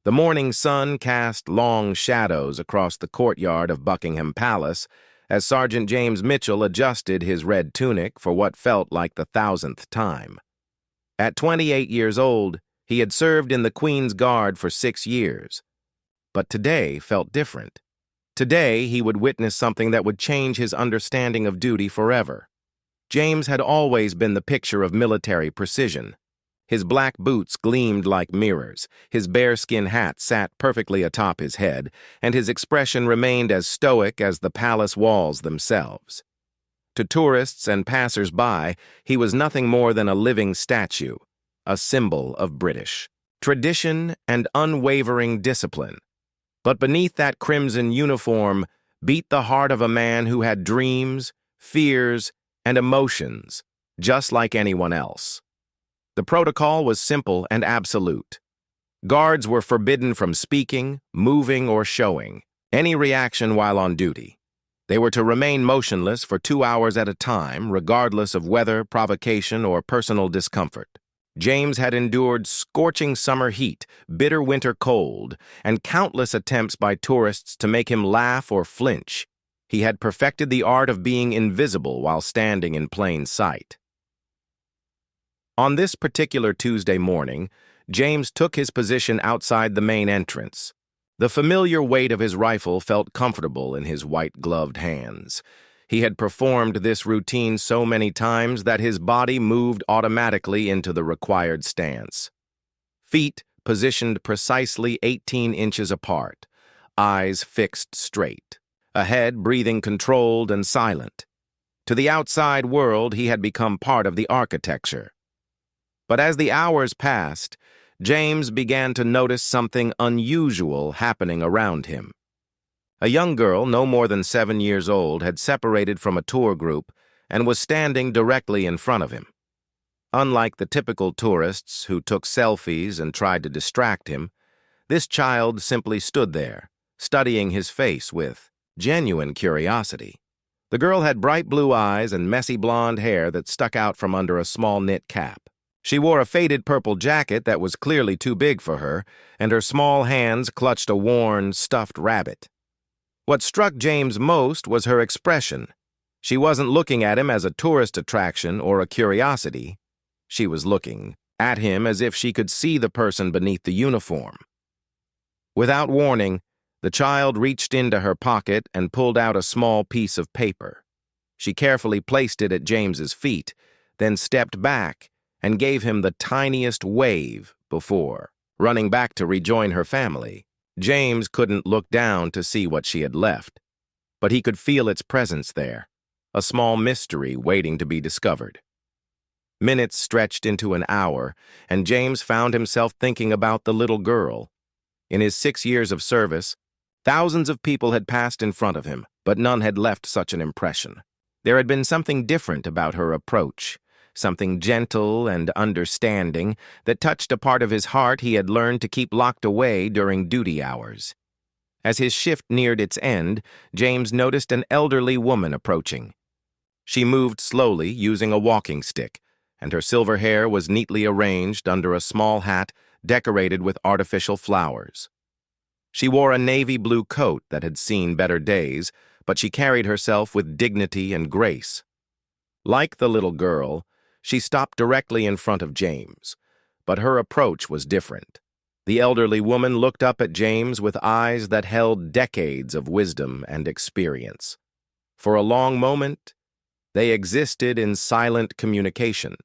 The morning sun cast long shadows across the courtyard of Buckingham Palace as Sergeant James Mitchell adjusted his red tunic for what felt like the 1,000th time. At 28 years old, he had served in the Queen's Guard for 6 years. But today felt different. Today, he would witness something that would change his understanding of duty forever. James had always been the picture of military precision. His black boots gleamed like mirrors, his bearskin hat sat perfectly atop his head, and his expression remained as stoic as the palace walls themselves. To tourists and passers-by, he was nothing more than a living statue, a symbol of British tradition and unwavering discipline. But beneath that crimson uniform beat the heart of a man who had dreams, fears, and emotions, just like anyone else. The protocol was simple and absolute. Guards were forbidden from speaking, moving, or showing any reaction while on duty. They were to remain motionless for 2 hours at a time, regardless of weather, provocation, or personal discomfort. James had endured scorching summer heat, bitter winter cold, and countless attempts by tourists to make him laugh or flinch. He had perfected the art of being invisible while standing in plain sight. On this particular Tuesday morning, James took his position outside the main entrance. The familiar weight of his rifle felt comfortable in his white-gloved hands. He had performed this routine so many times that his body moved automatically into the required stance. Feet positioned precisely 18 inches apart, eyes fixed straight, a head breathing controlled and silent. To the outside world, he had become part of the architecture. But as the hours passed, James began to notice something unusual happening around him. A young girl, no more than 7 years old, had separated from a tour group and was standing directly in front of him. Unlike the typical tourists who took selfies and tried to distract him, this child simply stood there, studying his face with genuine curiosity. The girl had bright blue eyes and messy blonde hair that stuck out from under a small knit cap. She wore a faded purple jacket that was clearly too big for her, and her small hands clutched a worn, stuffed rabbit. What struck James most was her expression. She wasn't looking at him as a tourist attraction or a curiosity. She was looking at him as if she could see the person beneath the uniform. Without warning, the child reached into her pocket and pulled out a small piece of paper. She carefully placed it at James's feet, then stepped back and gave him the tiniest wave before running back to rejoin her family. James couldn't look down to see what she had left, but he could feel its presence there, a small mystery waiting to be discovered. Minutes stretched into an hour, and James found himself thinking about the little girl. In his 6 years of service, thousands of people had passed in front of him, but none had left such an impression. There had been something different about her approach, something gentle and understanding that touched a part of his heart he had learned to keep locked away during duty hours. As his shift neared its end, James noticed an elderly woman approaching. She moved slowly, using a walking stick, and her silver hair was neatly arranged under a small hat decorated with artificial flowers. She wore a navy blue coat that had seen better days, but she carried herself with dignity and grace. Like the little girl, she stopped directly in front of James, but her approach was different. The elderly woman looked up at James with eyes that held decades of wisdom and experience. For a long moment, they existed in silent communication.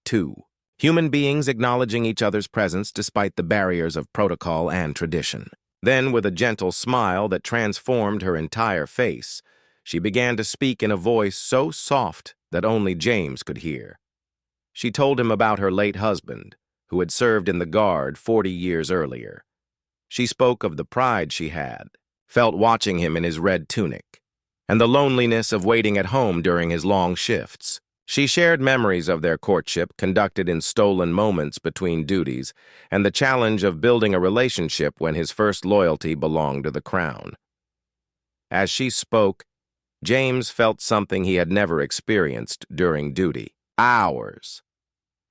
2. Human beings acknowledging each other's presence despite the barriers of protocol and tradition. Then, with a gentle smile that transformed her entire face, she began to speak in a voice so soft that only James could hear. She told him about her late husband, who had served in the Guard 40 years earlier. She spoke of the pride she had felt watching him in his red tunic, and the loneliness of waiting at home during his long shifts. She shared memories of their courtship conducted in stolen moments between duties, and the challenge of building a relationship when his first loyalty belonged to the crown. As she spoke, James felt something he had never experienced during duty. Hours.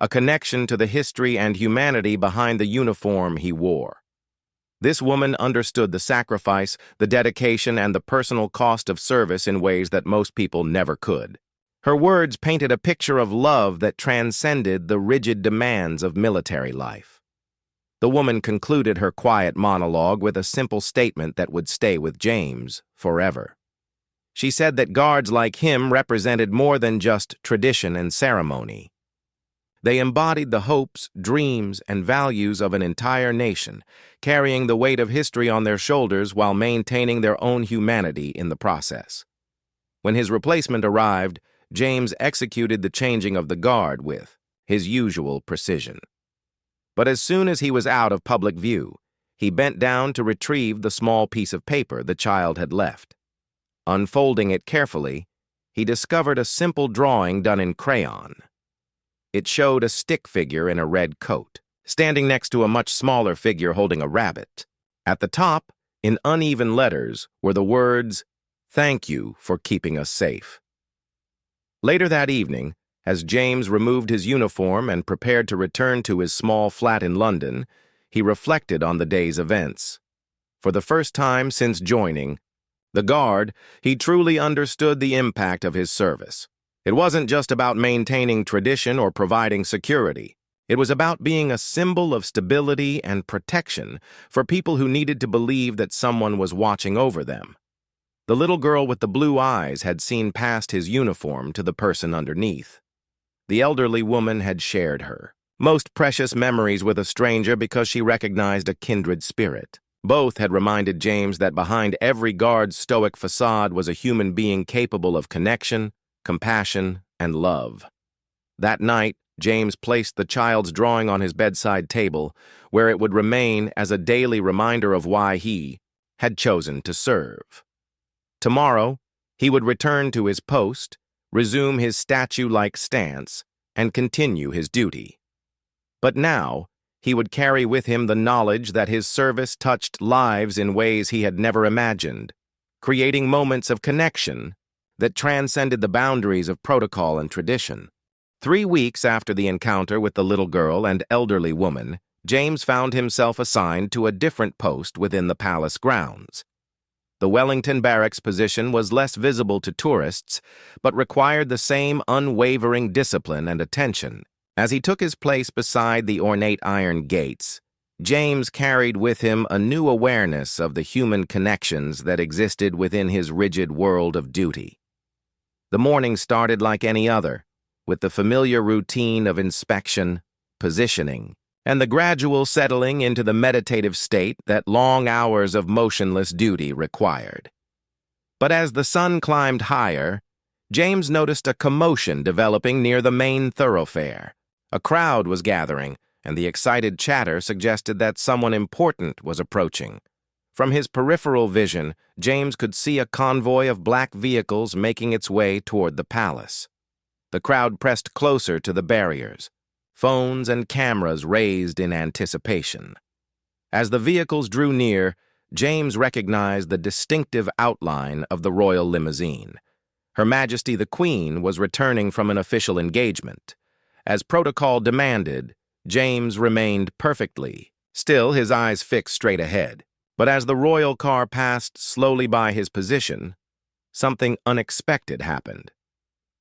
A connection to the history and humanity behind the uniform he wore. This woman understood the sacrifice, the dedication, and the personal cost of service in ways that most people never could. Her words painted a picture of love that transcended the rigid demands of military life. The woman concluded her quiet monologue with a simple statement that would stay with James forever. She said that guards like him represented more than just tradition and ceremony. They embodied the hopes, dreams, and values of an entire nation, carrying the weight of history on their shoulders while maintaining their own humanity in the process. When his replacement arrived, James executed the changing of the guard with his usual precision. But as soon as he was out of public view, he bent down to retrieve the small piece of paper the child had left. Unfolding it carefully, he discovered a simple drawing done in crayon. It showed a stick figure in a red coat, standing next to a much smaller figure holding a rabbit. At the top, in uneven letters, were the words, "Thank you for keeping us safe." Later that evening, as James removed his uniform and prepared to return to his small flat in London, he reflected on the day's events. For the first time since joining the Guard, he truly understood the impact of his service. It wasn't just about maintaining tradition or providing security. It was about being a symbol of stability and protection for people who needed to believe that someone was watching over them. The little girl with the blue eyes had seen past his uniform to the person underneath. The elderly woman had shared her most precious memories with a stranger because she recognized a kindred spirit. Both had reminded James that behind every guard's stoic facade was a human being capable of connection, compassion, and love. That night, James placed the child's drawing on his bedside table, where it would remain as a daily reminder of why he had chosen to serve. Tomorrow, he would return to his post, resume his statue-like stance, and continue his duty. But now, he would carry with him the knowledge that his service touched lives in ways he had never imagined, creating moments of connection that transcended the boundaries of protocol and tradition. 3 weeks after the encounter with the little girl and elderly woman, James found himself assigned to a different post within the palace grounds. The Wellington Barracks position was less visible to tourists, but required the same unwavering discipline and attention. As he took his place beside the ornate iron gates, James carried with him a new awareness of the human connections that existed within his rigid world of duty. The morning started like any other, with the familiar routine of inspection, positioning, and the gradual settling into the meditative state that long hours of motionless duty required. But as the sun climbed higher, James noticed a commotion developing near the main thoroughfare. A crowd was gathering, and the excited chatter suggested that someone important was approaching. From his peripheral vision, James could see a convoy of black vehicles making its way toward the palace. The crowd pressed closer to the barriers, phones and cameras raised in anticipation. As the vehicles drew near, James recognized the distinctive outline of the royal limousine. Her Majesty the Queen was returning from an official engagement. As protocol demanded, James remained perfectly still, his eyes fixed straight ahead. But as the royal car passed slowly by his position, something unexpected happened.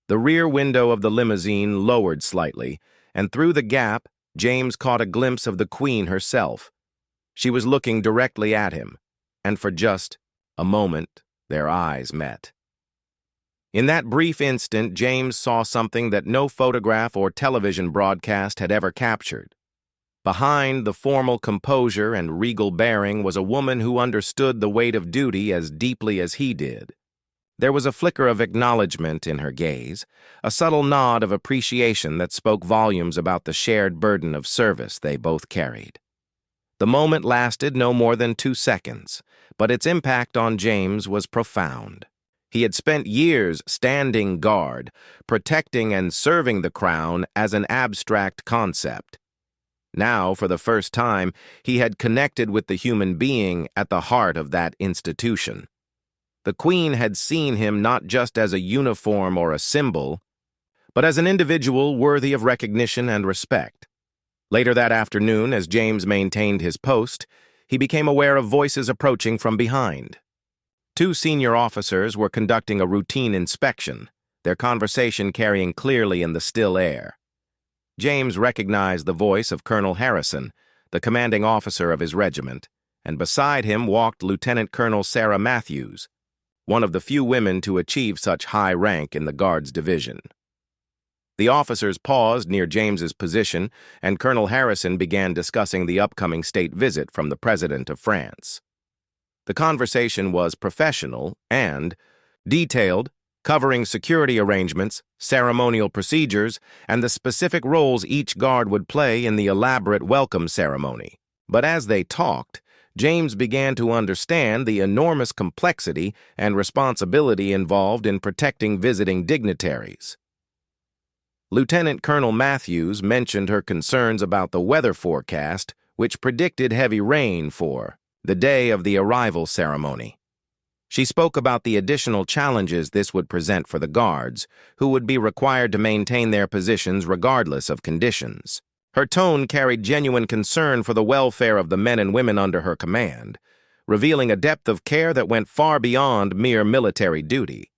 The rear window of the limousine lowered slightly, and through the gap, James caught a glimpse of the Queen herself. She was looking directly at him, and for just a moment, their eyes met. In that brief instant, James saw something that no photograph or television broadcast had ever captured. Behind the formal composure and regal bearing was a woman who understood the weight of duty as deeply as he did. There was a flicker of acknowledgement in her gaze, a subtle nod of appreciation that spoke volumes about the shared burden of service they both carried. The moment lasted no more than 2 seconds, but its impact on James was profound. He had spent years standing guard, protecting and serving the crown as an abstract concept. Now, for the first time, he had connected with the human being at the heart of that institution. The Queen had seen him not just as a uniform or a symbol, but as an individual worthy of recognition and respect. Later that afternoon, as James maintained his post, he became aware of voices approaching from behind. Two senior officers were conducting a routine inspection, their conversation carrying clearly in the still air. James recognized the voice of Colonel Harrison, the commanding officer of his regiment, and beside him walked Lieutenant Colonel Sarah Matthews, one of the few women to achieve such high rank in the Guards Division. The officers paused near James's position, and Colonel Harrison began discussing the upcoming state visit from the President of France. The conversation was professional and detailed, covering security arrangements, ceremonial procedures, and the specific roles each guard would play in the elaborate welcome ceremony. But as they talked, James began to understand the enormous complexity and responsibility involved in protecting visiting dignitaries. Lieutenant Colonel Matthews mentioned her concerns about the weather forecast, which predicted heavy rain for the day of the arrival ceremony. She spoke about the additional challenges this would present for the guards, who would be required to maintain their positions regardless of conditions. Her tone carried genuine concern for the welfare of the men and women under her command, revealing a depth of care that went far beyond mere military duty.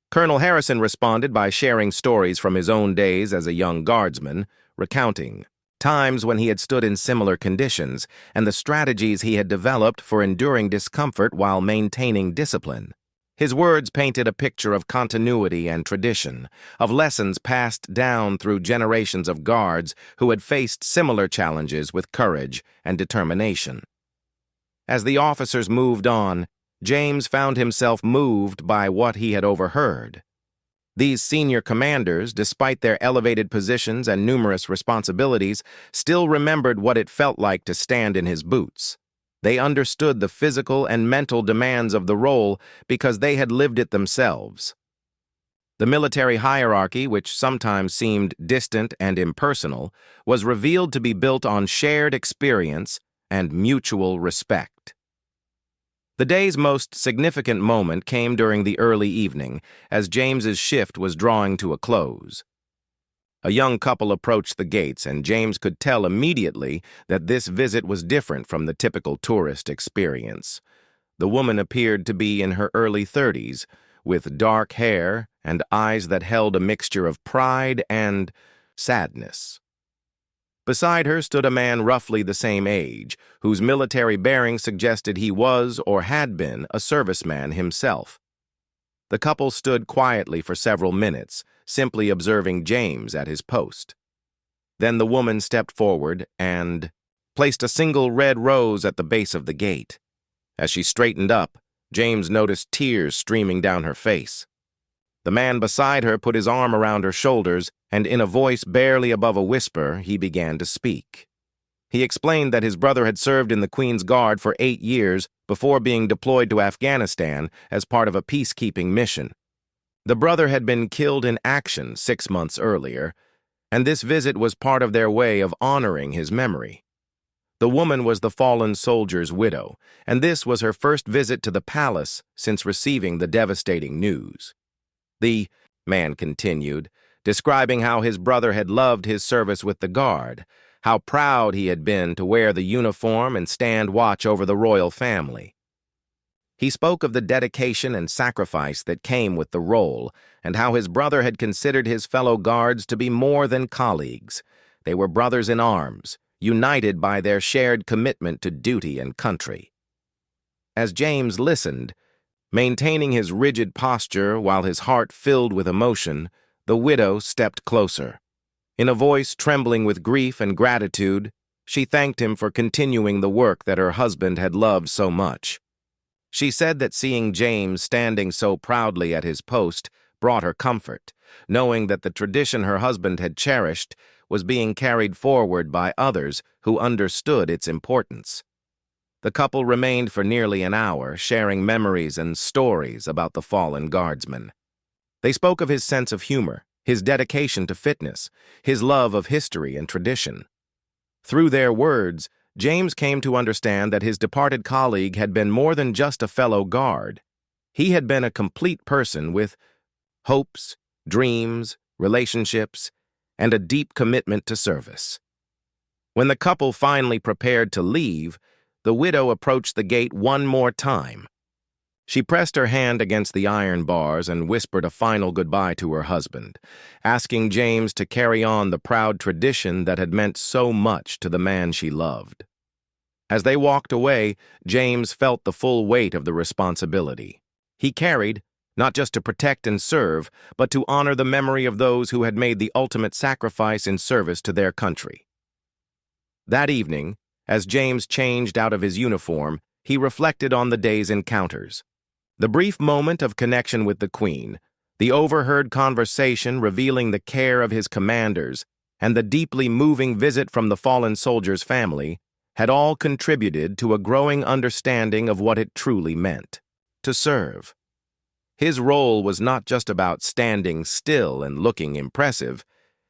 Colonel Harrison responded by sharing stories from his own days as a young guardsman, recounting times when he had stood in similar conditions and the strategies he had developed for enduring discomfort while maintaining discipline. His words painted a picture of continuity and tradition, of lessons passed down through generations of guards who had faced similar challenges with courage and determination. As the officers moved on, James found himself moved by what he had overheard. These senior commanders, despite their elevated positions and numerous responsibilities, still remembered what it felt like to stand in his boots. They understood the physical and mental demands of the role because they had lived it themselves. The military hierarchy, which sometimes seemed distant and impersonal, was revealed to be built on shared experience and mutual respect. The day's most significant moment came during the early evening, as James's shift was drawing to a close. A young couple approached the gates, and James could tell immediately that this visit was different from the typical tourist experience. The woman appeared to be in her early 30s, with dark hair and eyes that held a mixture of pride and sadness. Beside her stood a man roughly the same age, whose military bearing suggested he was or had been a serviceman himself. The couple stood quietly for several minutes, simply observing James at his post. Then the woman stepped forward and placed a single red rose at the base of the gate. As she straightened up, James noticed tears streaming down her face. The man beside her put his arm around her shoulders, and in a voice barely above a whisper, he began to speak. He explained that his brother had served in the Queen's Guard for 8 years before being deployed to Afghanistan as part of a peacekeeping mission. The brother had been killed in action 6 months earlier, and this visit was part of their way of honoring his memory. The woman was the fallen soldier's widow, and this was her first visit to the palace since receiving the devastating news. The man continued, describing how his brother had loved his service with the Guard, how proud he had been to wear the uniform and stand watch over the royal family. He spoke of the dedication and sacrifice that came with the role, and how his brother had considered his fellow guards to be more than colleagues. They were brothers in arms, united by their shared commitment to duty and country. As James listened, maintaining his rigid posture while his heart filled with emotion, the widow stepped closer. In a voice trembling with grief and gratitude, she thanked him for continuing the work that her husband had loved so much. She said that seeing James standing so proudly at his post brought her comfort, knowing that the tradition her husband had cherished was being carried forward by others who understood its importance. The couple remained for nearly an hour, sharing memories and stories about the fallen guardsman. They spoke of his sense of humor, his dedication to fitness, his love of history and tradition. Through their words, James came to understand that his departed colleague had been more than just a fellow guard. He had been a complete person with hopes, dreams, relationships, and a deep commitment to service. When the couple finally prepared to leave, the widow approached the gate one more time. She pressed her hand against the iron bars and whispered a final goodbye to her husband, asking James to carry on the proud tradition that had meant so much to the man she loved. As they walked away, James felt the full weight of the responsibility. He carried, not just to protect and serve, but to honor the memory of those who had made the ultimate sacrifice in service to their country. That evening, as James changed out of his uniform, he reflected on the day's encounters. The brief moment of connection with the Queen, the overheard conversation revealing the care of his commanders, and the deeply moving visit from the fallen soldier's family had all contributed to a growing understanding of what it truly meant to serve. His role was not just about standing still and looking impressive.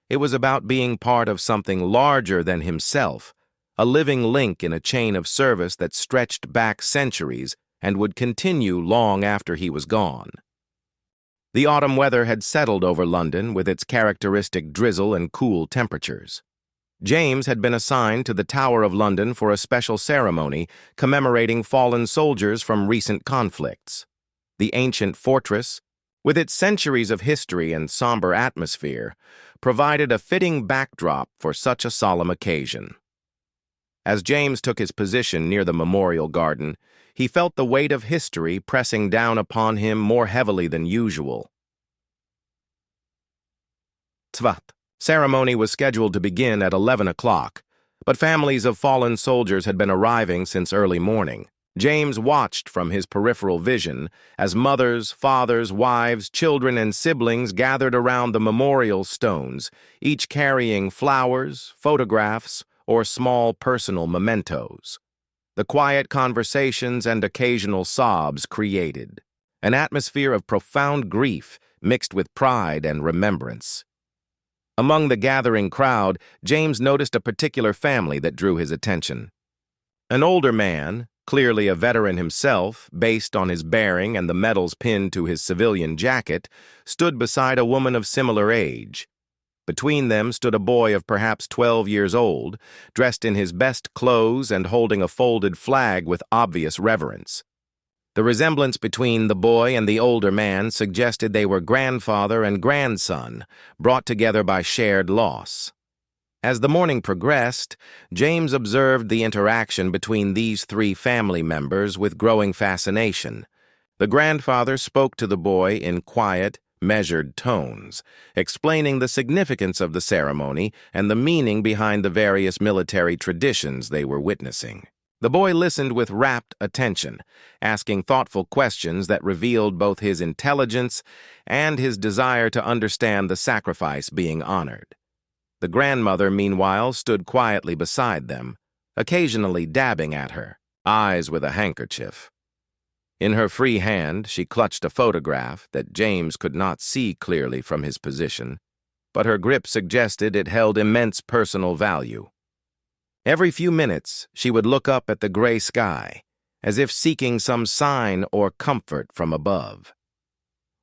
It was about being part of something larger than himself, a living link in a chain of service that stretched back centuries and would continue long after he was gone. The autumn weather had settled over London with its characteristic drizzle and cool temperatures. James had been assigned to the Tower of London for a special ceremony commemorating fallen soldiers from recent conflicts. The ancient fortress, with its centuries of history and somber atmosphere, provided a fitting backdrop for such a solemn occasion. As James took his position near the memorial garden, he felt the weight of history pressing down upon him more heavily than usual. The ceremony was scheduled to begin at 11 o'clock, but families of fallen soldiers had been arriving since early morning. James watched from his peripheral vision as mothers, fathers, wives, children, and siblings gathered around the memorial stones, each carrying flowers, photographs, or small personal mementos. The quiet conversations and occasional sobs created an atmosphere of profound grief mixed with pride and remembrance. Among the gathering crowd, James noticed a particular family that drew his attention. An older man, clearly a veteran himself, based on his bearing and the medals pinned to his civilian jacket, stood beside a woman of similar age. Between them stood a boy of perhaps 12 years old, dressed in his best clothes and holding a folded flag with obvious reverence. The resemblance between the boy and the older man suggested they were grandfather and grandson, brought together by shared loss. As the morning progressed, James observed the interaction between these three family members with growing fascination. The grandfather spoke to the boy in quiet, measured tones, explaining the significance of the ceremony and the meaning behind the various military traditions they were witnessing. The boy listened with rapt attention, asking thoughtful questions that revealed both his intelligence and his desire to understand the sacrifice being honored. The grandmother, meanwhile, stood quietly beside them, occasionally dabbing at her eyes with a handkerchief. In her free hand, she clutched a photograph that James could not see clearly from his position, but her grip suggested it held immense personal value. Every few minutes, she would look up at the gray sky, as if seeking some sign or comfort from above.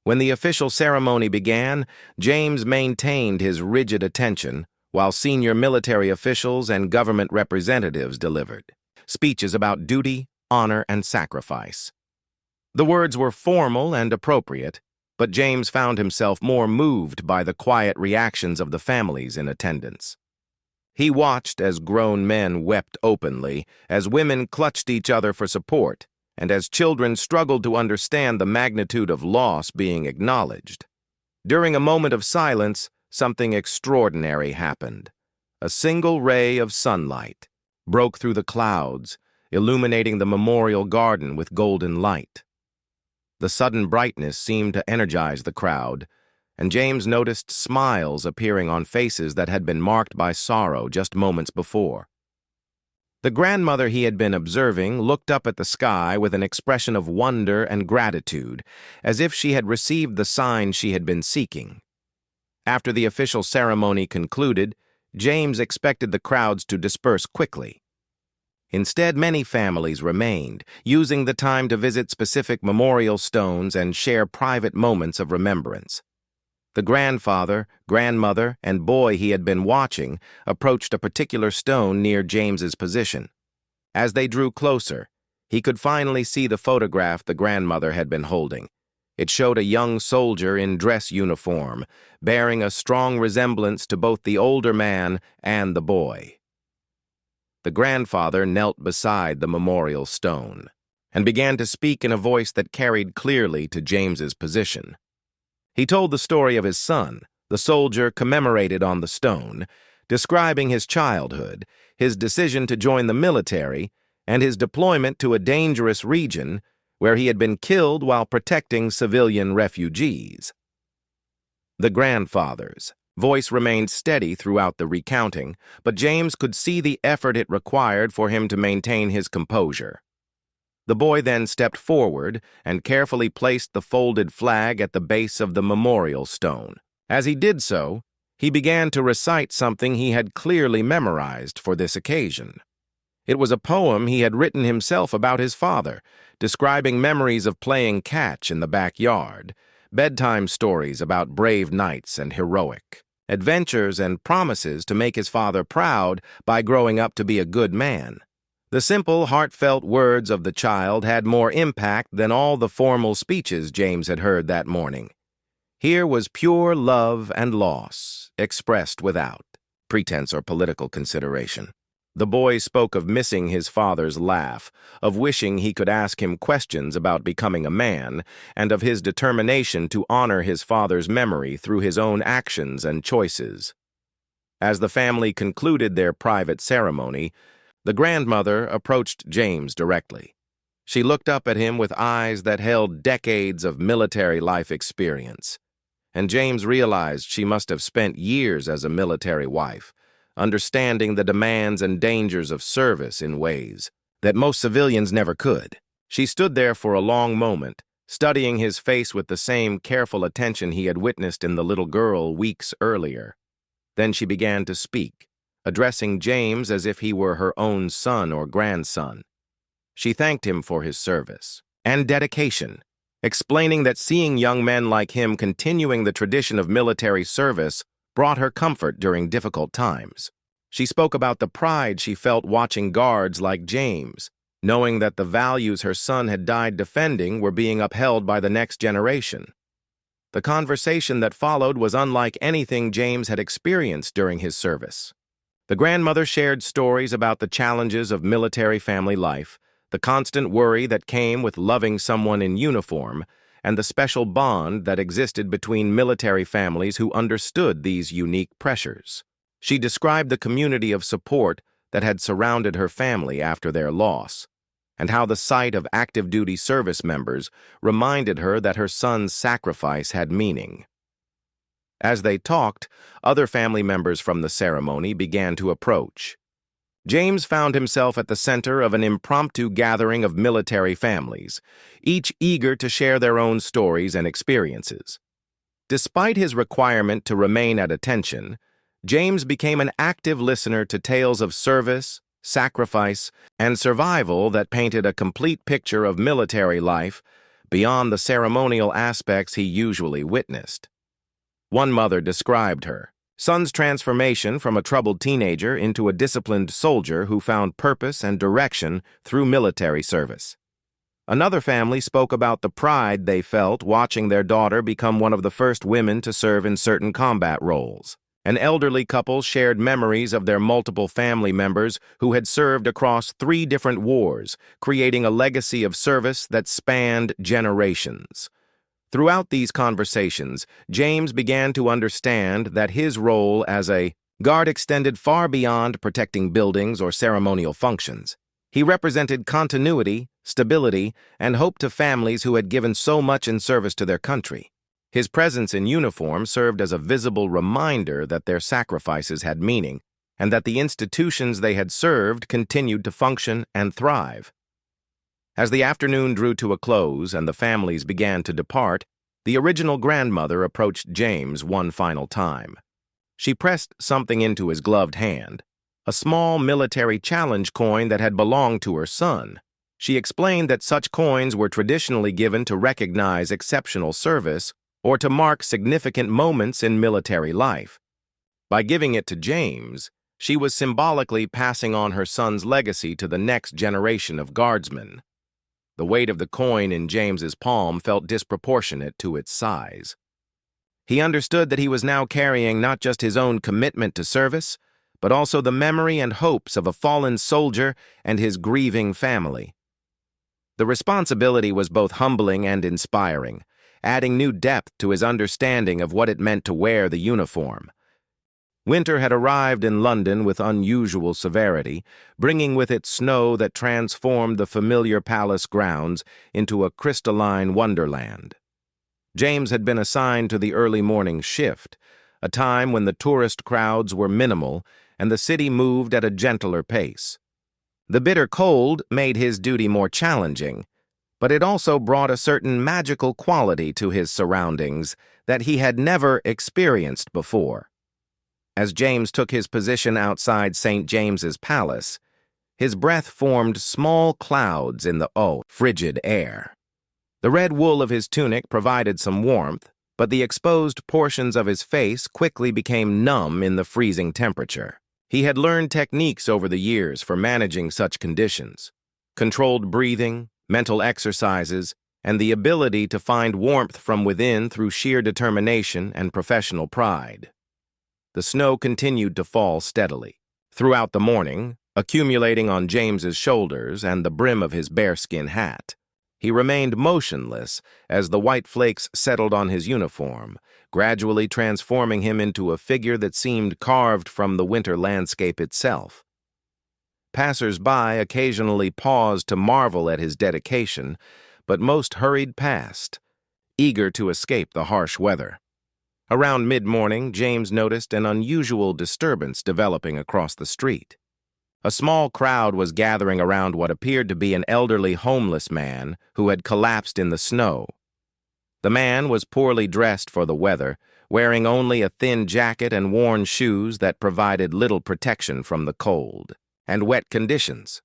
When the official ceremony began, James maintained his rigid attention, while senior military officials and government representatives delivered speeches about duty, honor, and sacrifice. The words were formal and appropriate, but James found himself more moved by the quiet reactions of the families in attendance. He watched as grown men wept openly, as women clutched each other for support, and as children struggled to understand the magnitude of loss being acknowledged. During a moment of silence, something extraordinary happened. A single ray of sunlight broke through the clouds, illuminating the memorial garden with golden light. The sudden brightness seemed to energize the crowd, and James noticed smiles appearing on faces that had been marked by sorrow just moments before. The grandmother he had been observing looked up at the sky with an expression of wonder and gratitude, as if she had received the sign she had been seeking. After the official ceremony concluded, James expected the crowds to disperse quickly. Instead, many families remained, using the time to visit specific memorial stones and share private moments of remembrance. The grandfather, grandmother, and boy he had been watching approached a particular stone near James's position. As they drew closer, he could finally see the photograph the grandmother had been holding. It showed a young soldier in dress uniform, bearing a strong resemblance to both the older man and the boy. The grandfather knelt beside the memorial stone and began to speak in a voice that carried clearly to James's position. He told the story of his son, the soldier commemorated on the stone, describing his childhood, his decision to join the military, and his deployment to a dangerous region where he had been killed while protecting civilian refugees. The grandfather's voice remained steady throughout the recounting, but James could see the effort it required for him to maintain his composure. The boy then stepped forward and carefully placed the folded flag at the base of the memorial stone. As he did so, he began to recite something he had clearly memorized for this occasion. It was a poem he had written himself about his father, describing memories of playing catch in the backyard, bedtime stories about brave knights and heroic adventures, and promises to make his father proud by growing up to be a good man. The simple, heartfelt words of the child had more impact than all the formal speeches James had heard that morning. Here was pure love and loss, expressed without pretense or political consideration. The boy spoke of missing his father's laugh, of wishing he could ask him questions about becoming a man, and of his determination to honor his father's memory through his own actions and choices. As the family concluded their private ceremony, the grandmother approached James directly. She looked up at him with eyes that held decades of military life experience, and James realized she must have spent years as a military wife, understanding the demands and dangers of service in ways that most civilians never could. She stood there for a long moment, studying his face with the same careful attention he had witnessed in the little girl weeks earlier. Then she began to speak, addressing James as if he were her own son or grandson. She thanked him for his service and dedication, explaining that seeing young men like him continuing the tradition of military service brought her comfort during difficult times. She spoke about the pride she felt watching guards like James, knowing that the values her son had died defending were being upheld by the next generation. The conversation that followed was unlike anything James had experienced during his service. The grandmother shared stories about the challenges of military family life, the constant worry that came with loving someone in uniform, and the special bond that existed between military families who understood these unique pressures. She described the community of support that had surrounded her family after their loss, and how the sight of active-duty service members reminded her that her son's sacrifice had meaning. As they talked, other family members from the ceremony began to approach. James found himself at the center of an impromptu gathering of military families, each eager to share their own stories and experiences. Despite his requirement to remain at attention, James became an active listener to tales of service, sacrifice, and survival that painted a complete picture of military life beyond the ceremonial aspects he usually witnessed. One mother described her son's transformation from a troubled teenager into a disciplined soldier who found purpose and direction through military service. Another family spoke about the pride they felt watching their daughter become one of the first women to serve in certain combat roles. An elderly couple shared memories of their multiple family members who had served across 3 different wars, creating a legacy of service that spanned generations. Throughout these conversations, James began to understand that his role as a guard extended far beyond protecting buildings or ceremonial functions. He represented continuity, stability, and hope to families who had given so much in service to their country. His presence in uniform served as a visible reminder that their sacrifices had meaning, and that the institutions they had served continued to function and thrive. As the afternoon drew to a close and the families began to depart, the original grandmother approached James one final time. She pressed something into his gloved hand, a small military challenge coin that had belonged to her son. She explained that such coins were traditionally given to recognize exceptional service or to mark significant moments in military life. By giving it to James, She was symbolically passing on her son's legacy to the next generation of guardsmen. The weight of the coin in James's palm felt disproportionate to its size. He understood that he was now carrying not just his own commitment to service, but also the memory and hopes of a fallen soldier and his grieving family. The responsibility was both humbling and inspiring, adding new depth to his understanding of what it meant to wear the uniform. Winter had arrived in London with unusual severity, bringing with it snow that transformed the familiar palace grounds into a crystalline wonderland. James had been assigned to the early morning shift, a time when the tourist crowds were minimal and the city moved at a gentler pace. The bitter cold made his duty more challenging, but it also brought a certain magical quality to his surroundings that he had never experienced before. As James took his position outside St. James's Palace, his breath formed small clouds in the frigid air. The red wool of his tunic provided some warmth, but the exposed portions of his face quickly became numb in the freezing temperature. He had learned techniques over the years for managing such conditions: controlled breathing, mental exercises, and the ability to find warmth from within through sheer determination and professional pride. The snow continued to fall steadily throughout the morning, accumulating on James's shoulders and the brim of his bearskin hat. He remained motionless as the white flakes settled on his uniform, gradually transforming him into a figure that seemed carved from the winter landscape itself. Passers-by occasionally paused to marvel at his dedication, but most hurried past, eager to escape the harsh weather. Around mid-morning, James noticed an unusual disturbance developing across the street. A small crowd was gathering around what appeared to be an elderly homeless man who had collapsed in the snow. The man was poorly dressed for the weather, wearing only a thin jacket and worn shoes that provided little protection from the cold and wet conditions.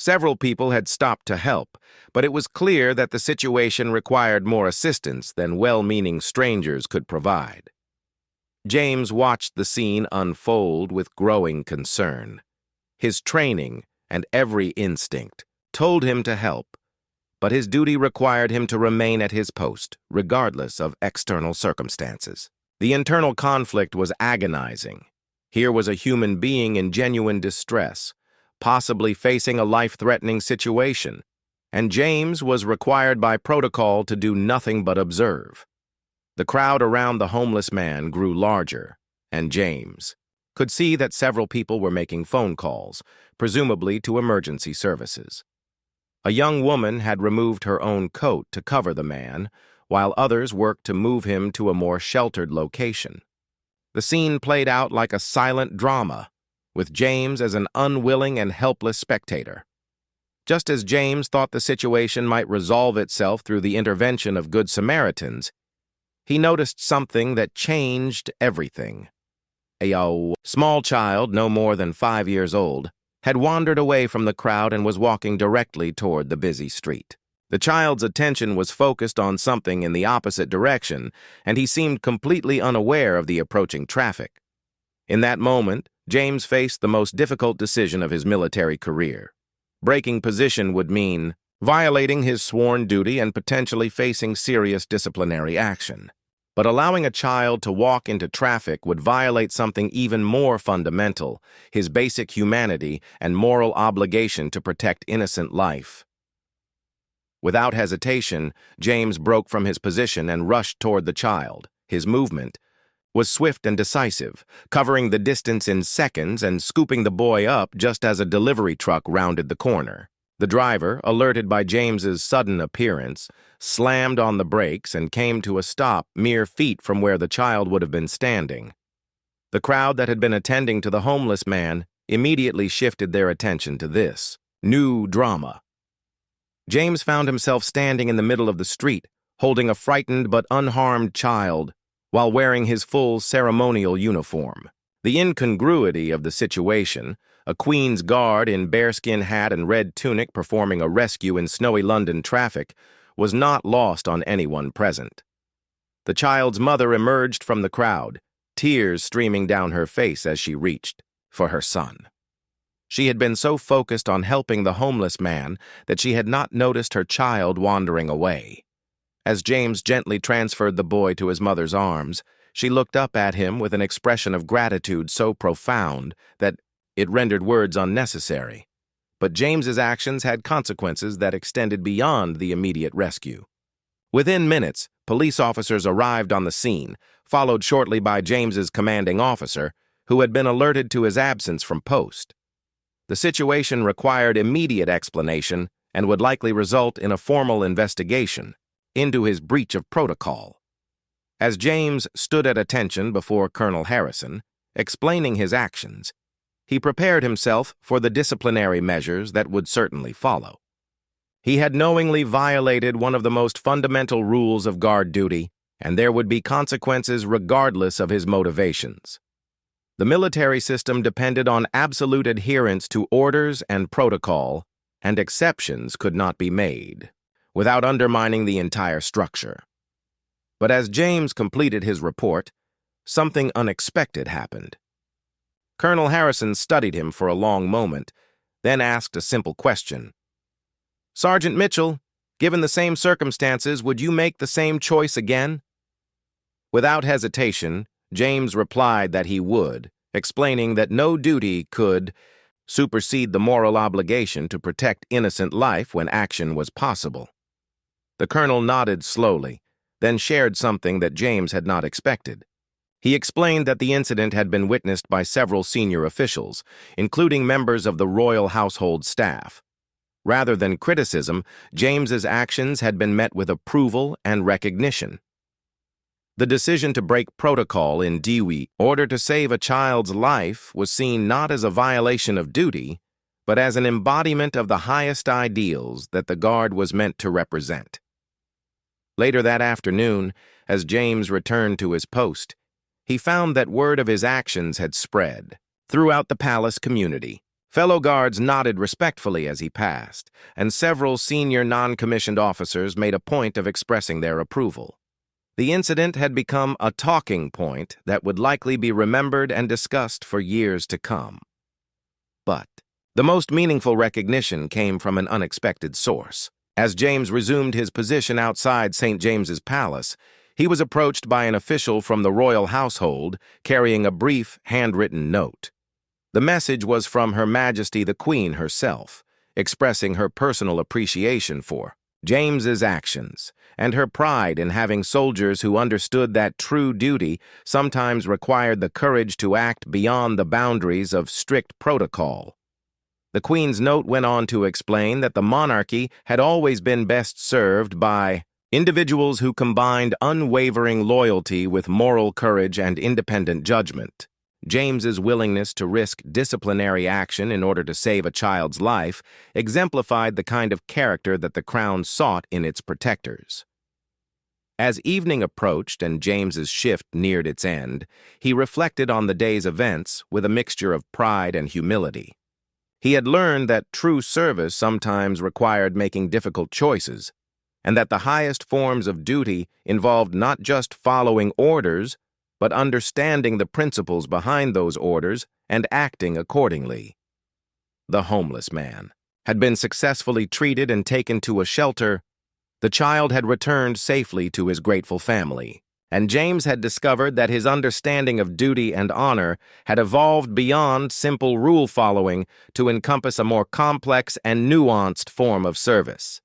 Several people had stopped to help, but it was clear that the situation required more assistance than well-meaning strangers could provide. James watched the scene unfold with growing concern. His training and every instinct told him to help, but his duty required him to remain at his post, regardless of external circumstances. The internal conflict was agonizing. Here was a human being in genuine distress, possibly facing a life-threatening situation, and James was required by protocol to do nothing but observe. The crowd around the homeless man grew larger, and James could see that several people were making phone calls, presumably to emergency services. A young woman had removed her own coat to cover the man, while others worked to move him to a more sheltered location. The scene played out like a silent drama, with James as an unwilling and helpless spectator. Just as James thought the situation might resolve itself through the intervention of Good Samaritans, he noticed something that changed everything. A small child, no more than 5 years old, had wandered away from the crowd and was walking directly toward the busy street. The child's attention was focused on something in the opposite direction, and he seemed completely unaware of the approaching traffic. In that moment, James faced the most difficult decision of his military career. Breaking position would mean violating his sworn duty and potentially facing serious disciplinary action. But allowing a child to walk into traffic would violate something even more fundamental: his basic humanity and moral obligation to protect innocent life. Without hesitation, James broke from his position and rushed toward the child. His movement was swift and decisive, covering the distance in seconds and scooping the boy up just as a delivery truck rounded the corner. The driver, alerted by James's sudden appearance, slammed on the brakes and came to a stop mere feet from where the child would have been standing. The crowd that had been attending to the homeless man immediately shifted their attention to this new drama. James found himself standing in the middle of the street, holding a frightened but unharmed child, while wearing his full ceremonial uniform. The incongruity of the situation, a Queen's Guard in bearskin hat and red tunic performing a rescue in snowy London traffic, was not lost on anyone present. The child's mother emerged from the crowd, tears streaming down her face as she reached for her son. She had been so focused on helping the homeless man that she had not noticed her child wandering away. As James gently transferred the boy to his mother's arms, she looked up at him with an expression of gratitude so profound that it rendered words unnecessary. But James's actions had consequences that extended beyond the immediate rescue. Within minutes, police officers arrived on the scene, followed shortly by James's commanding officer, who had been alerted to his absence from post. The situation required immediate explanation and would likely result in a formal investigation into his breach of protocol. As James stood at attention before Colonel Harrison, explaining his actions, he prepared himself for the disciplinary measures that would certainly follow. He had knowingly violated one of the most fundamental rules of guard duty, and there would be consequences regardless of his motivations. The military system depended on absolute adherence to orders and protocol, and exceptions could not be made, without undermining the entire structure. But as James completed his report, something unexpected happened. Colonel Harrison studied him for a long moment, then asked a simple question. "Sergeant Mitchell, given the same circumstances, would you make the same choice again?" Without hesitation, James replied that he would, explaining that no duty could supersede the moral obligation to protect innocent life when action was possible. The colonel nodded slowly, then shared something that James had not expected. He explained that the incident had been witnessed by several senior officials, including members of the royal household staff. Rather than criticism, James's actions had been met with approval and recognition. The decision to break protocol in order to save a child's life was seen not as a violation of duty, but as an embodiment of the highest ideals that the Guard was meant to represent. Later that afternoon, as James returned to his post, he found that word of his actions had spread throughout the palace community. Fellow guards nodded respectfully as he passed, and several senior non-commissioned officers made a point of expressing their approval. The incident had become a talking point that would likely be remembered and discussed for years to come. But the most meaningful recognition came from an unexpected source. As James resumed his position outside St. James's Palace, he was approached by an official from the royal household carrying a brief, handwritten note. The message was from Her Majesty the Queen herself, expressing her personal appreciation for James's actions and her pride in having soldiers who understood that true duty sometimes required the courage to act beyond the boundaries of strict protocol. The Queen's note went on to explain that the monarchy had always been best served by individuals who combined unwavering loyalty with moral courage and independent judgment. James's willingness to risk disciplinary action in order to save a child's life exemplified the kind of character that the crown sought in its protectors. As evening approached and James's shift neared its end, he reflected on the day's events with a mixture of pride and humility. He had learned that true service sometimes required making difficult choices, and that the highest forms of duty involved not just following orders, but understanding the principles behind those orders and acting accordingly. The homeless man had been successfully treated and taken to a shelter. The child had returned safely to his grateful family, and James had discovered that his understanding of duty and honor had evolved beyond simple rule-following to encompass a more complex and nuanced form of service.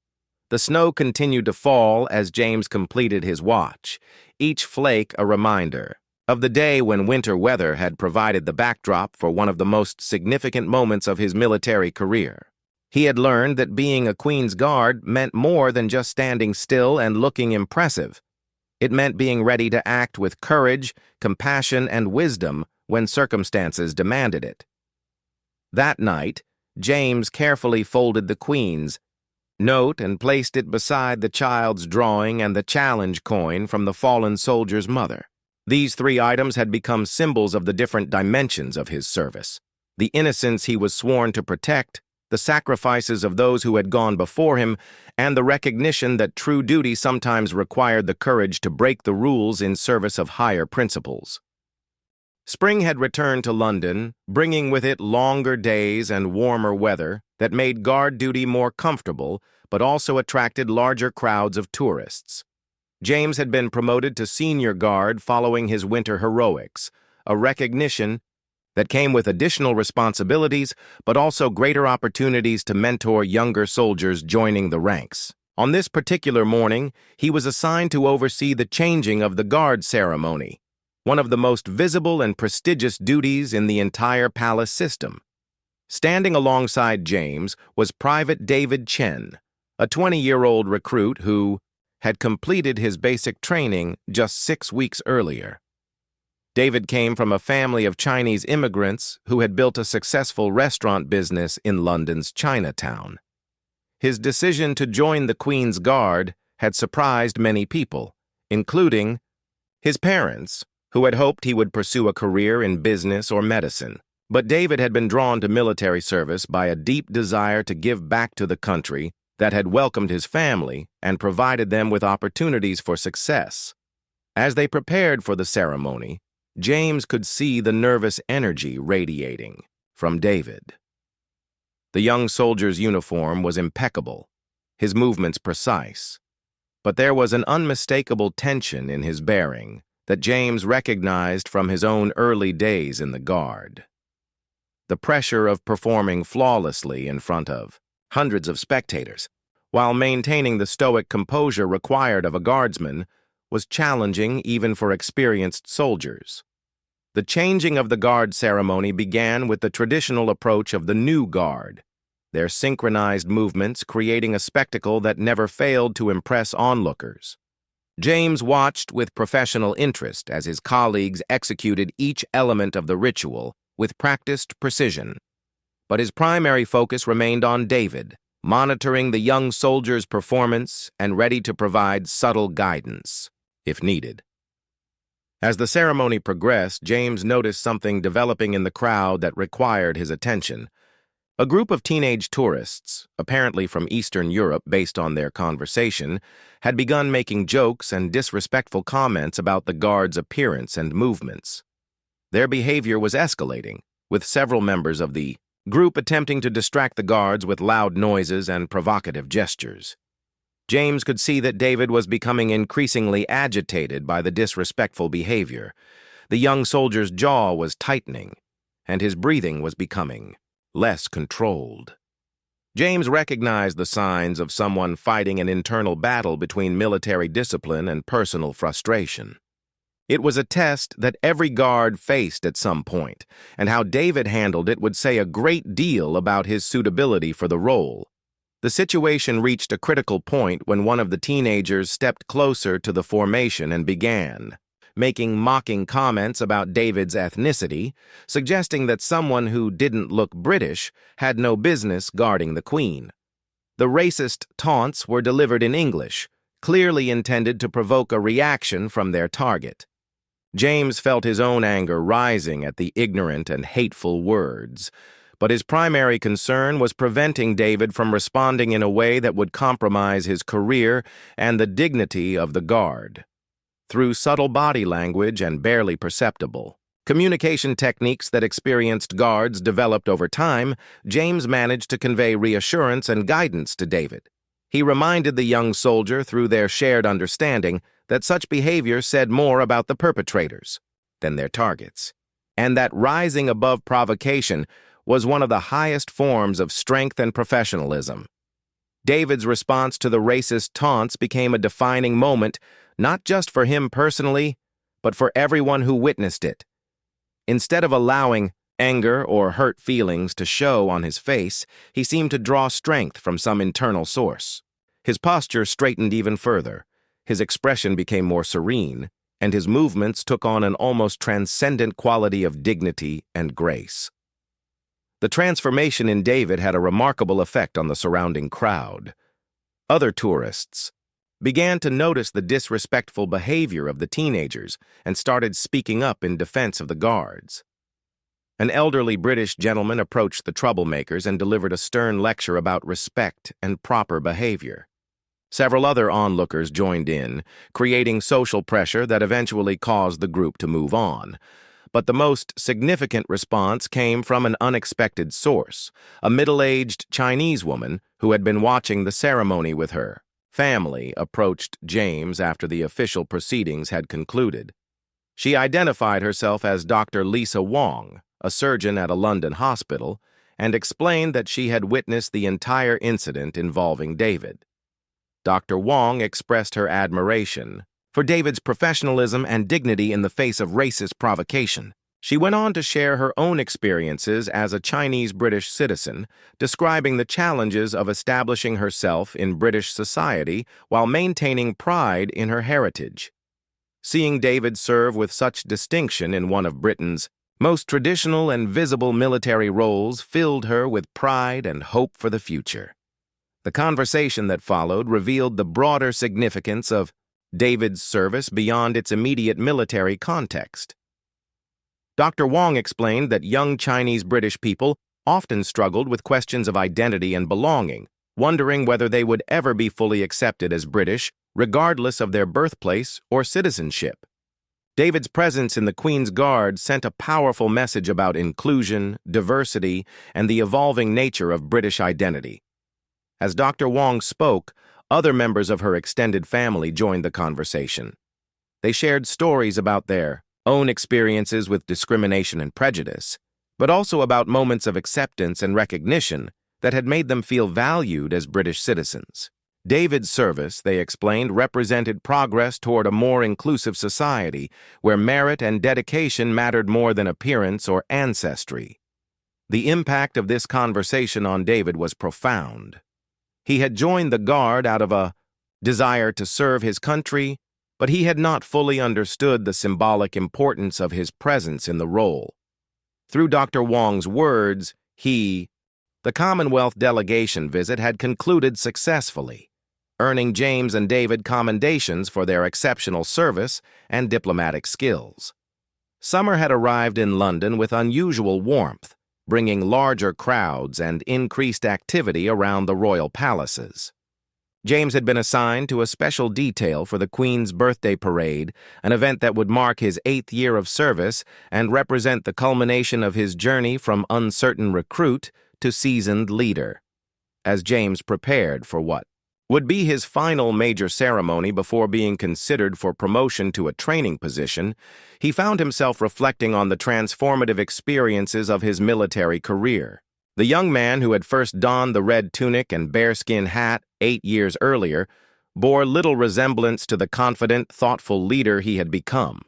The snow continued to fall as James completed his watch, each flake a reminder of the day when winter weather had provided the backdrop for one of the most significant moments of his military career. He had learned that being a Queen's Guard meant more than just standing still and looking impressive. It meant being ready to act with courage, compassion, and wisdom when circumstances demanded it. That night, James carefully folded the Queen's note and placed it beside the child's drawing and the challenge coin from the fallen soldier's mother. These three items had become symbols of the different dimensions of his service: the innocence he was sworn to protect, the sacrifices of those who had gone before him, and the recognition that true duty sometimes required the courage to break the rules in service of higher principles. Spring had returned to London, bringing with it longer days and warmer weather that made guard duty more comfortable, but also attracted larger crowds of tourists. James had been promoted to senior guard following his winter heroics, a recognition that came with additional responsibilities, but also greater opportunities to mentor younger soldiers joining the ranks. On this particular morning, he was assigned to oversee the changing of the guard ceremony, one of the most visible and prestigious duties in the entire palace system. Standing alongside James was Private David Chen, a 20-year-old recruit who had completed his basic training just 6 weeks earlier. David came from a family of Chinese immigrants who had built a successful restaurant business in London's Chinatown. His decision to join the Queen's Guard had surprised many people, including his parents, who had hoped he would pursue a career in business or medicine. But David had been drawn to military service by a deep desire to give back to the country that had welcomed his family and provided them with opportunities for success. As they prepared for the ceremony, James could see the nervous energy radiating from David. The young soldier's uniform was impeccable, his movements precise, but there was an unmistakable tension in his bearing that James recognized from his own early days in the Guard. The pressure of performing flawlessly in front of hundreds of spectators, while maintaining the stoic composure required of a guardsman, was challenging even for experienced soldiers. The changing of the guard ceremony began with the traditional approach of the new guard, their synchronized movements creating a spectacle that never failed to impress onlookers. James watched with professional interest as his colleagues executed each element of the ritual with practiced precision. But his primary focus remained on David, monitoring the young soldier's performance and ready to provide subtle guidance, if needed. As the ceremony progressed, James noticed something developing in the crowd that required his attention. A group of teenage tourists, apparently from Eastern Europe based on their conversation, had begun making jokes and disrespectful comments about the guard's appearance and movements. Their behavior was escalating, with several members of the group attempting to distract the guards with loud noises and provocative gestures. James could see that David was becoming increasingly agitated by the disrespectful behavior. The young soldier's jaw was tightening, and his breathing was becoming less controlled. James recognized the signs of someone fighting an internal battle between military discipline and personal frustration. It was a test that every guard faced at some point, and how David handled it would say a great deal about his suitability for the role. The situation reached a critical point when one of the teenagers stepped closer to the formation and began making mocking comments about David's ethnicity, suggesting that someone who didn't look British had no business guarding the Queen. The racist taunts were delivered in English, clearly intended to provoke a reaction from their target. James felt his own anger rising at the ignorant and hateful words, but his primary concern was preventing David from responding in a way that would compromise his career and the dignity of the Guard. Through subtle body language and barely perceptible communication techniques that experienced guards developed over time, James managed to convey reassurance and guidance to David. He reminded the young soldier through their shared understanding that such behavior said more about the perpetrators than their targets, and that rising above provocation was one of the highest forms of strength and professionalism. David's response to the racist taunts became a defining moment, not just for him personally, but for everyone who witnessed it. Instead of allowing anger or hurt feelings to show on his face, he seemed to draw strength from some internal source. His posture straightened even further, his expression became more serene, and his movements took on an almost transcendent quality of dignity and grace. The transformation in David had a remarkable effect on the surrounding crowd. Other tourists began to notice the disrespectful behavior of the teenagers and started speaking up in defense of the guards. An elderly British gentleman approached the troublemakers and delivered a stern lecture about respect and proper behavior. Several other onlookers joined in, creating social pressure that eventually caused the group to move on. but the most significant response came from an unexpected source, a middle-aged Chinese woman who had been watching the ceremony with her family approached James after the official proceedings had concluded. She identified herself as Dr. Lisa Wong, a surgeon at a London hospital, and explained that she had witnessed the entire incident involving David. Dr. Wong expressed her admiration for David's professionalism and dignity in the face of racist provocation. She went on to share her own experiences as a Chinese-British citizen, describing the challenges of establishing herself in British society while maintaining pride in her heritage. Seeing David serve with such distinction in one of Britain's most traditional and visible military roles filled her with pride and hope for the future. The conversation that followed revealed the broader significance of David's service beyond its immediate military context. Dr. Wong explained that young Chinese-British people often struggled with questions of identity and belonging, wondering whether they would ever be fully accepted as British, regardless of their birthplace or citizenship. David's presence in the Queen's Guard sent a powerful message about inclusion, diversity, and the evolving nature of British identity. As Dr. Wong spoke, other members of her extended family joined the conversation. They shared stories about their own experiences with discrimination and prejudice, but also about moments of acceptance and recognition that had made them feel valued as British citizens. David's service, they explained, represented progress toward a more inclusive society where merit and dedication mattered more than appearance or ancestry. The impact of this conversation on David was profound. He had joined the Guard out of a desire to serve his country, but he had not fully understood the symbolic importance of his presence in the role. Through Dr. Wong's words, the Commonwealth delegation visit had concluded successfully, earning James and David commendations for their exceptional service and diplomatic skills. Summer had arrived in London with unusual warmth, bringing larger crowds and increased activity around the royal palaces. James had been assigned to a special detail for the Queen's birthday parade, an event that would mark his 8th year of service and represent the culmination of his journey from uncertain recruit to seasoned leader. As James prepared for what would be his final major ceremony before being considered for promotion to a training position, he found himself reflecting on the transformative experiences of his military career. The young man who had first donned the red tunic and bearskin hat 8 years earlier bore little resemblance to the confident, thoughtful leader he had become.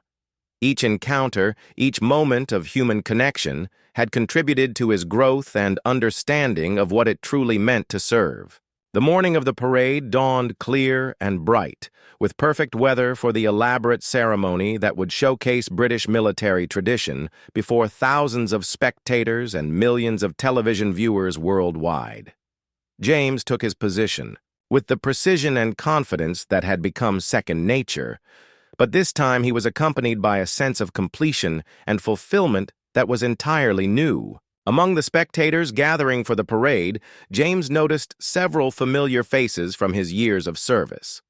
Each encounter, each moment of human connection, had contributed to his growth and understanding of what it truly meant to serve. The morning of the parade dawned clear and bright, with perfect weather for the elaborate ceremony that would showcase British military tradition before thousands of spectators and millions of television viewers worldwide. James took his position, with the precision and confidence that had become second nature, but this time he was accompanied by a sense of completion and fulfillment that was entirely new. Among the spectators gathering for the parade, James noticed several familiar faces from his years of service.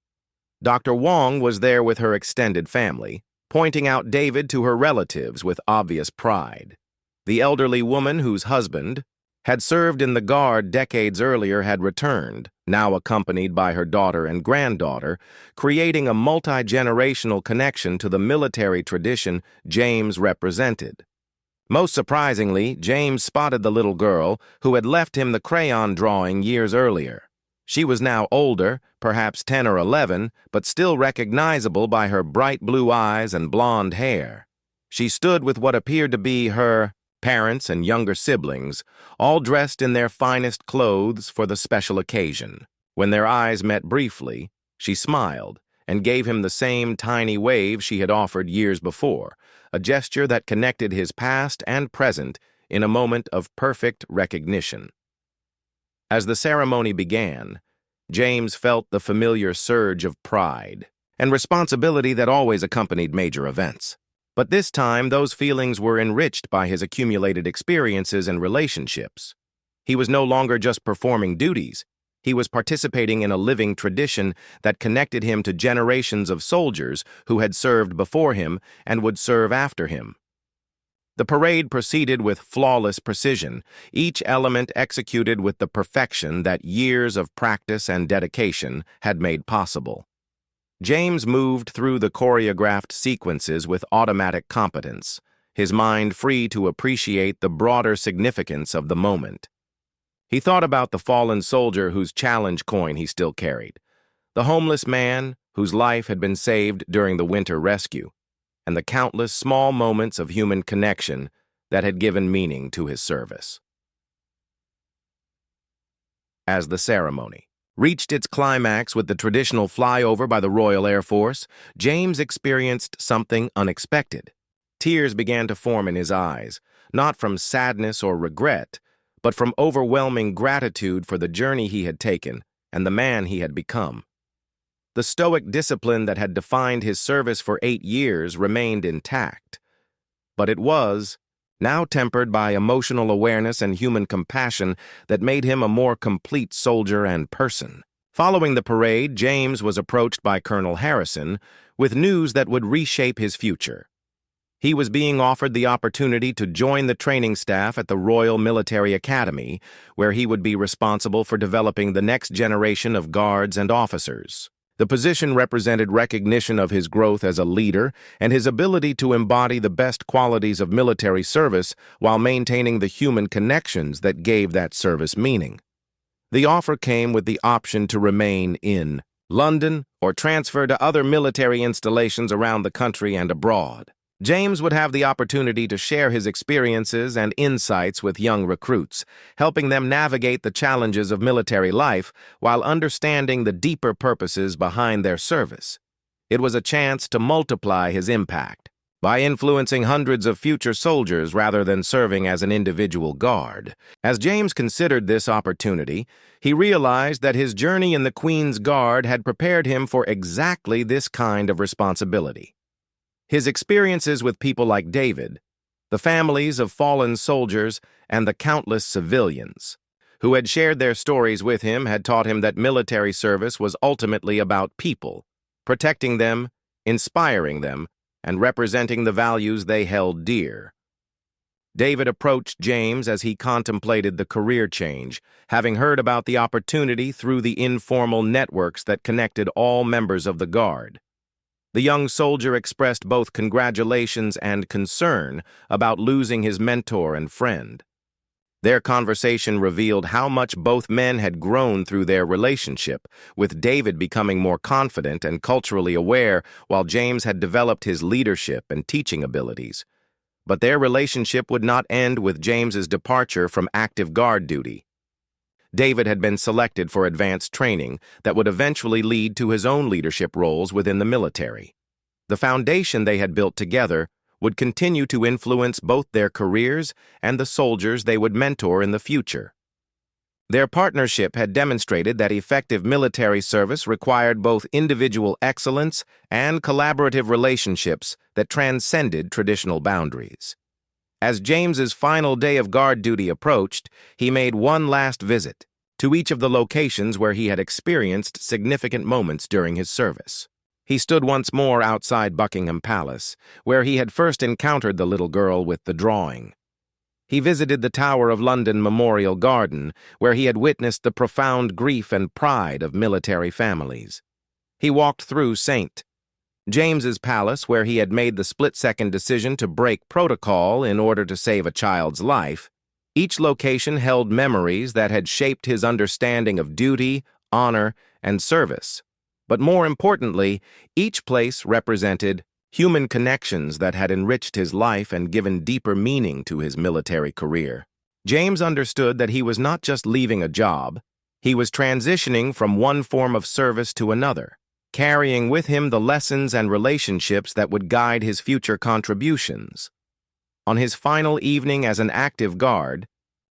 Dr. Wong was there with her extended family, pointing out David to her relatives with obvious pride. The elderly woman whose husband had served in the Guard decades earlier had returned, now accompanied by her daughter and granddaughter, creating a multi-generational connection to the military tradition James represented. Most surprisingly, James spotted the little girl who had left him the crayon drawing years earlier. She was now older, perhaps 10 or 11, but still recognizable by her bright blue eyes and blonde hair. She stood with what appeared to be her parents and younger siblings, all dressed in their finest clothes for the special occasion. When their eyes met briefly, she smiled and gave him the same tiny wave she had offered years before, a gesture that connected his past and present in a moment of perfect recognition. As the ceremony began, James felt the familiar surge of pride and responsibility that always accompanied major events. But this time, those feelings were enriched by his accumulated experiences and relationships. He was no longer just performing duties. He was participating in a living tradition that connected him to generations of soldiers who had served before him and would serve after him. The parade proceeded with flawless precision, each element executed with the perfection that years of practice and dedication had made possible. James moved through the choreographed sequences with automatic competence, his mind free to appreciate the broader significance of the moment. He thought about the fallen soldier whose challenge coin he still carried, the homeless man whose life had been saved during the winter rescue, and the countless small moments of human connection that had given meaning to his service. As the ceremony reached its climax with the traditional flyover by the Royal Air Force, James experienced something unexpected. Tears began to form in his eyes, not from sadness or regret, but from overwhelming gratitude for the journey he had taken and the man he had become. The stoic discipline that had defined his service for 8 years remained intact, but it was now tempered by emotional awareness and human compassion that made him a more complete soldier and person. Following the parade, James was approached by Colonel Harrison with news that would reshape his future. He was being offered the opportunity to join the training staff at the Royal Military Academy, where he would be responsible for developing the next generation of guards and officers. The position represented recognition of his growth as a leader and his ability to embody the best qualities of military service while maintaining the human connections that gave that service meaning. The offer came with the option to remain in London or transfer to other military installations around the country and abroad. James would have the opportunity to share his experiences and insights with young recruits, helping them navigate the challenges of military life while understanding the deeper purposes behind their service. It was a chance to multiply his impact by influencing hundreds of future soldiers rather than serving as an individual guard. As James considered this opportunity, he realized that his journey in the Queen's Guard had prepared him for exactly this kind of responsibility. His experiences with people like David, the families of fallen soldiers, and the countless civilians who had shared their stories with him had taught him that military service was ultimately about people, protecting them, inspiring them, and representing the values they held dear. David approached James as he contemplated the career change, having heard about the opportunity through the informal networks that connected all members of the Guard. The young soldier expressed both congratulations and concern about losing his mentor and friend. Their conversation revealed how much both men had grown through their relationship, with David becoming more confident and culturally aware while James had developed his leadership and teaching abilities. But their relationship would not end with James's departure from active guard duty. David had been selected for advanced training that would eventually lead to his own leadership roles within the military. The foundation they had built together would continue to influence both their careers and the soldiers they would mentor in the future. Their partnership had demonstrated that effective military service required both individual excellence and collaborative relationships that transcended traditional boundaries. As James's final day of guard duty approached, he made one last visit to each of the locations where he had experienced significant moments during his service. He stood once more outside Buckingham Palace, where he had first encountered the little girl with the drawing. He visited the Tower of London Memorial Garden, where he had witnessed the profound grief and pride of military families. He walked through St. James's Palace, where he had made the split-second decision to break protocol in order to save a child's life. Each location held memories that had shaped his understanding of duty, honor, and service. But more importantly, each place represented human connections that had enriched his life and given deeper meaning to his military career. James understood that he was not just leaving a job, he was transitioning from one form of service to another, carrying with him the lessons and relationships that would guide his future contributions. On his final evening as an active guard,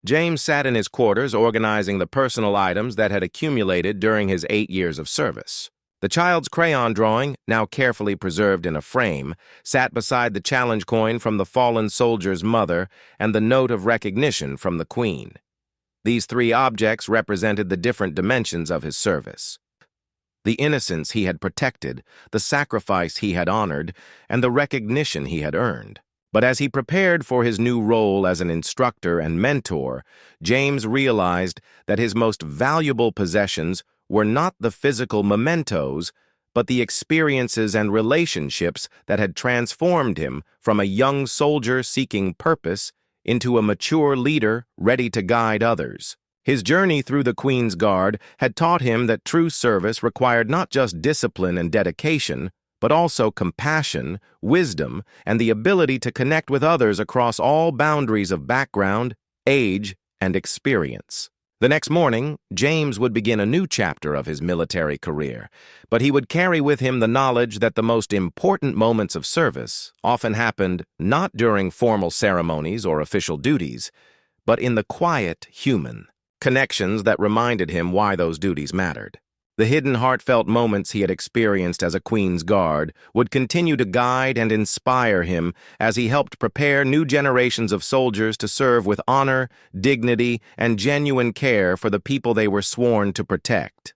James sat in his quarters organizing the personal items that had accumulated during his 8 years of service. The child's crayon drawing, now carefully preserved in a frame, sat beside the challenge coin from the fallen soldier's mother and the note of recognition from the Queen. These 3 objects represented the different dimensions of his service: the innocence he had protected, the sacrifice he had honored, and the recognition he had earned. But as he prepared for his new role as an instructor and mentor, James realized that his most valuable possessions were not the physical mementos, but the experiences and relationships that had transformed him from a young soldier seeking purpose into a mature leader ready to guide others. His journey through the Queen's Guard had taught him that true service required not just discipline and dedication, but also compassion, wisdom, and the ability to connect with others across all boundaries of background, age, and experience. The next morning, James would begin a new chapter of his military career, but he would carry with him the knowledge that the most important moments of service often happened not during formal ceremonies or official duties, but in the quiet human connections that reminded him why those duties mattered. The hidden, heartfelt moments he had experienced as a Queen's Guard would continue to guide and inspire him as he helped prepare new generations of soldiers to serve with honor, dignity, and genuine care for the people they were sworn to protect.